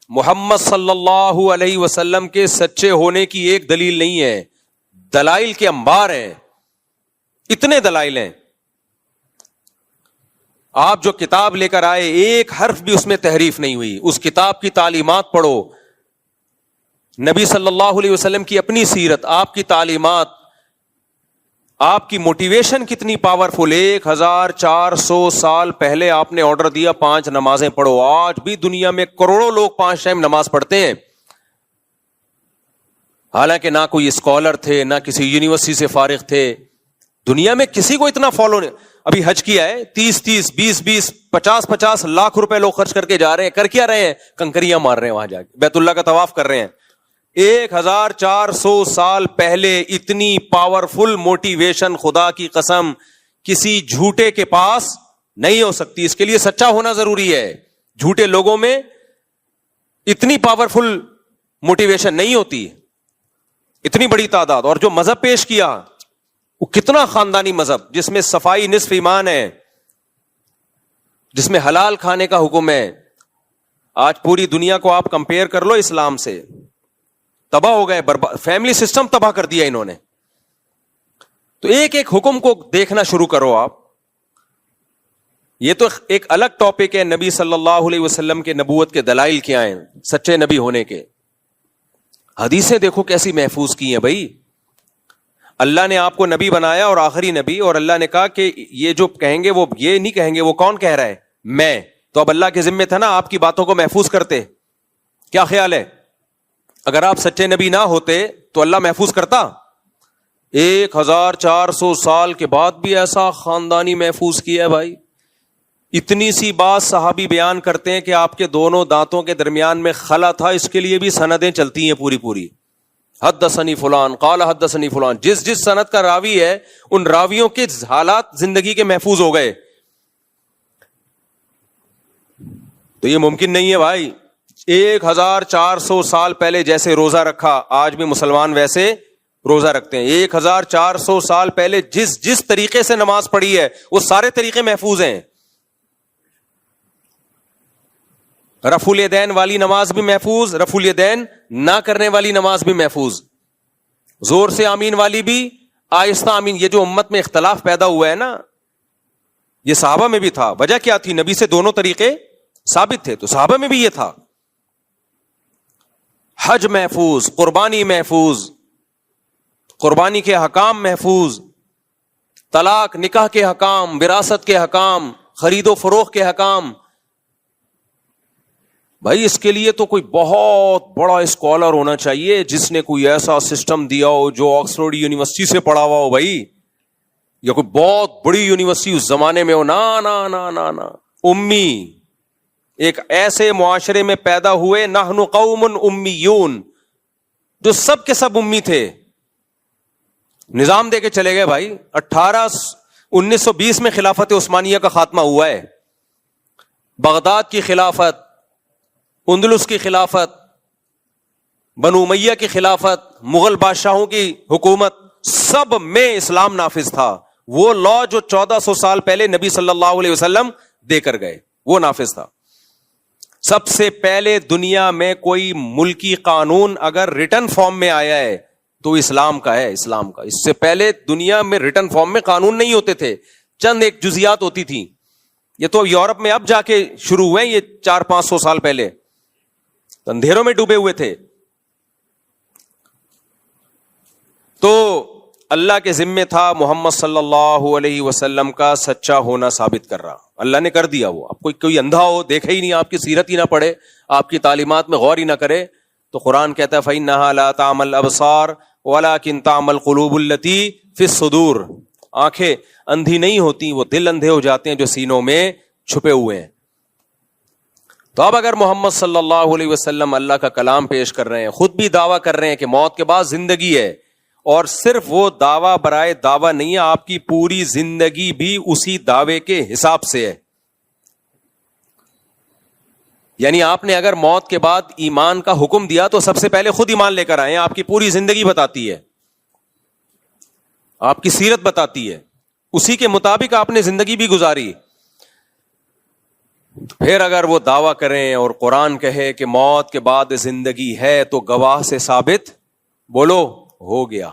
محمد صلی اللہ علیہ وسلم کے سچے ہونے کی ایک دلیل نہیں ہے، دلائل کے انبار ہیں، اتنے دلائل ہیں. آپ جو کتاب لے کر آئے ایک حرف بھی اس میں تحریف نہیں ہوئی. اس کتاب کی تعلیمات پڑھو، نبی صلی اللہ علیہ وسلم کی اپنی سیرت، آپ کی تعلیمات، آپ کی موٹیویشن کتنی پاورفل. 1400 سال پہلے آپ نے آرڈر دیا 5 نمازیں پڑھو. آج بھی دنیا میں کروڑوں لوگ 5 ٹائم نماز پڑھتے ہیں، حالانکہ نہ کوئی اسکالر تھے، نہ کسی یونیورسٹی سے فارغ تھے. دنیا میں کسی کو اتنا فالو نہیں. ابھی حج کیا ہے 30 20 50 لاکھ روپے لوگ خرچ کر کے جا رہے ہیں. کر کیا رہے ہیں؟ کنکریاں مار رہے ہیں وہاں جا کے، بیت اللہ کا طواف کر رہے ہیں. 1400 سال پہلے اتنی پاورفل موٹیویشن خدا کی قسم کسی جھوٹے کے پاس نہیں ہو سکتی. اس کے لیے سچا ہونا ضروری ہے. جھوٹے لوگوں میں اتنی پاورفل موٹیویشن نہیں ہوتی، اتنی بڑی تعداد. اور جو مذہب پیش کیا وہ کتنا خاندانی مذہب، جس میں صفائی نصف ایمان ہے، جس میں حلال کھانے کا حکم ہے. آج پوری دنیا کو آپ کمپیئر کر لو اسلام سے، تباہ ہو گئے، فیملی سسٹم تباہ کر دیا انہوں نے. تو ایک ایک حکم کو دیکھنا شروع کرو آپ. یہ تو ایک الگ ٹاپک ہے، نبی صلی اللہ علیہ وسلم کے نبوت کے دلائل کیا ہیں، سچے نبی ہونے کے. حدیثیں دیکھو کیسی محفوظ کی ہیں بھائی. اللہ نے آپ کو نبی بنایا اور آخری نبی، اور اللہ نے کہا کہ یہ جو کہیں گے وہ یہ نہیں کہیں گے. وہ کون کہہ رہا ہے؟ میں. تو اب اللہ کے ذمے تھا نا آپ کی باتوں کو محفوظ کرتے. کیا خیال ہے؟ اگر آپ سچے نبی نہ ہوتے تو اللہ محفوظ کرتا؟ 1400 سال کے بعد بھی ایسا خاندانی محفوظ کیا ہے بھائی. اتنی سی بات صحابی بیان کرتے ہیں کہ آپ کے دونوں دانتوں کے درمیان میں خلا تھا، اس کے لیے بھی سندیں چلتی ہیں پوری پوری. حدثنی فلان قال حدثنی فلان. جس سند کا راوی ہے ان راویوں کے حالات زندگی کے محفوظ ہو گئے. تو یہ ممکن نہیں ہے بھائی. 1400 سال پہلے جیسے روزہ رکھا آج بھی مسلمان ویسے روزہ رکھتے ہیں. 1400 سال پہلے جس طریقے سے نماز پڑھی ہے وہ سارے طریقے محفوظ ہیں. رفع الیدین والی نماز بھی محفوظ، رفع الیدین نہ کرنے والی نماز بھی محفوظ، زور سے آمین والی بھی، آہستہ آمین. یہ جو امت میں اختلاف پیدا ہوا ہے نا، یہ صحابہ میں بھی تھا. وجہ کیا تھی؟ نبی سے دونوں طریقے ثابت تھے، تو صحابہ میں بھی یہ تھا. حج محفوظ، قربانی محفوظ، قربانی کے حکام محفوظ، طلاق نکاح کے حکام، وراثت کے حکام، خرید و فروخت کے حکام. بھائی اس کے لیے تو کوئی بہت بڑا اسکالر ہونا چاہیے جس نے کوئی ایسا سسٹم دیا ہو جو آکسفورڈ یونیورسٹی سے پڑھا ہوا ہو بھائی، یا کوئی بہت بڑی یونیورسٹی اس زمانے میں ہو. نا نا نا نا نا، امی. ایک ایسے معاشرے میں پیدا ہوئے، نحن قوم امیون، جو سب کے سب امی تھے. نظام دے کے چلے گئے بھائی. 1920 میں خلافت عثمانیہ کا خاتمہ ہوا ہے. بغداد کی خلافت، اندلس کی خلافت، بنو امیہ کی خلافت، مغل بادشاہوں کی حکومت، سب میں اسلام نافذ تھا. وہ لا جو 1400 سال پہلے نبی صلی اللہ علیہ وسلم دے کر گئے وہ نافذ تھا. سب سے پہلے دنیا میں کوئی ملکی قانون اگر ریٹن فارم میں آیا ہے تو اسلام کا ہے، اسلام کا. اس سے پہلے دنیا میں ریٹن فارم میں قانون نہیں ہوتے تھے، چند ایک جزیات ہوتی تھی. یہ تو یورپ میں اب جا کے شروع ہوئے، یہ 400-500 سال پہلے اندھیروں میں ڈوبے ہوئے تھے. تو اللہ کے ذمے تھا محمد صلی اللہ علیہ وسلم کا سچا ہونا ثابت کر رہا. اللہ نے کر دیا. وہ اب کوئی اندھا ہو، دیکھے ہی نہیں، آپ کی سیرت ہی نہ پڑھے، آپ کی تعلیمات میں غور ہی نہ کرے، تو قرآن کہتا ہے فَإِنَّهَا لَا تَعْمَى الْأَبْصَارُ وَلَكِنْ تَعْمَى الْقُلُوبُ الَّتِي فِي الصُّدُورِ. آنکھیں اندھی نہیں ہوتی، وہ دل اندھے ہو جاتے ہیں جو سینوں میں چھپے ہوئے ہیں. تو اب اگر محمد صلی اللہ علیہ وسلم اللہ کا کلام پیش کر رہے ہیں، خود بھی دعویٰ کر رہے ہیں کہ موت کے بعد زندگی ہے، اور صرف وہ دعویٰ برائے دعویٰ نہیں ہے، آپ کی پوری زندگی بھی اسی دعوے کے حساب سے ہے. یعنی آپ نے اگر موت کے بعد ایمان کا حکم دیا تو سب سے پہلے خود ایمان لے کر آئے. آپ کی پوری زندگی بتاتی ہے، آپ کی سیرت بتاتی ہے، اسی کے مطابق آپ نے زندگی بھی گزاری. پھر اگر وہ دعویٰ کریں اور قرآن کہے کہ موت کے بعد زندگی ہے تو گواہ سے ثابت، بولو ہو گیا.